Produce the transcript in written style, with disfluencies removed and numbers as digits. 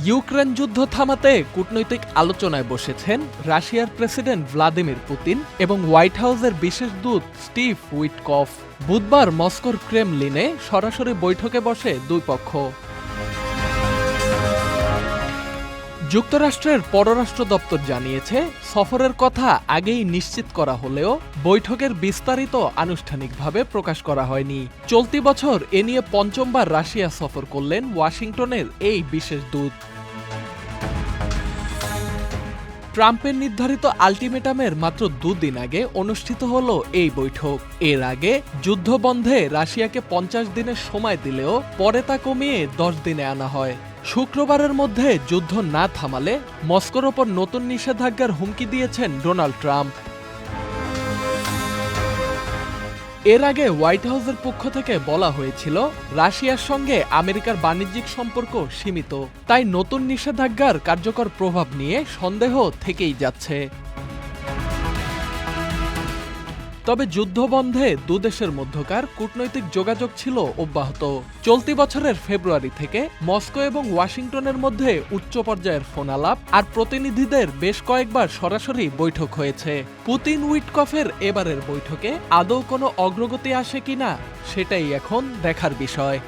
Ukraine যুদ্ধ থামাতে কূটনৈতিক আলোচনায় বসেছেন রাশিয়ার প্রেসিডেন্ট ভ্লাদিমির পুতিন এবং হোয়াইট হাউসের বিশেষ দূত স্টিভ উইটকফ। বুধবার মস্কোর ক্রেমলিনে সরাসরি বৈঠকে বসে দুই পক্ষ। যুক্তরাষ্ট্রের পররাষ্ট্র দপ্তর জানিয়েছে, সফরের কথা আগেই নিশ্চিত করা হলেও বৈঠকের বিস্তারিত আনুষ্ঠানিকভাবে প্রকাশ করা হয়নি। চলতি বছর এ নিয়ে পঞ্চমবার রাশিয়া সফর করলেন ওয়াশিংটনের এই বিশেষ দূত। ট্রাম্পের নির্ধারিত আল্টিমেটামের মাত্র দুদিন আগে অনুষ্ঠিত হল এই বৈঠক। এর আগে যুদ্ধবন্ধে রাশিয়াকে ৫০ দিনের সময় দিলেও পরে তা কমিয়ে ১০ দিনে আনা হয়। শুক্রবারের মধ্যে যুদ্ধ না থামালে মস্কোর ওপর নতুন নিষেধাজ্ঞার হুমকি দিয়েছেন ডোনাল্ড ট্রাম্প। এর আগে হোয়াইট হাউসের পক্ষ থেকে বলা হয়েছিল, রাশিয়ার সঙ্গে আমেরিকার বাণিজ্যিক সম্পর্ক সীমিত, তাই নতুন নিষেধাজ্ঞার কার্যকর প্রভাব নিয়ে সন্দেহ থেকেই যাচ্ছে। তবে যুদ্ধবন্ধে দুদেশের মধ্যকার কূটনৈতিক যোগাযোগ ছিল অব্যাহত। চলতি বছরের ফেব্রুয়ারি থেকে মস্কো এবং ওয়াশিংটনের মধ্যে উচ্চ পর্যায়ের ফোন আলাপ আর প্রতিনিধিদের বেশ কয়েকবার সরাসরি বৈঠক হয়েছে। পুতিন উইটকফের এবারের বৈঠকে আদৌ কোনো অগ্রগতি আসে কিনা সেটাই এখন দেখার বিষয়।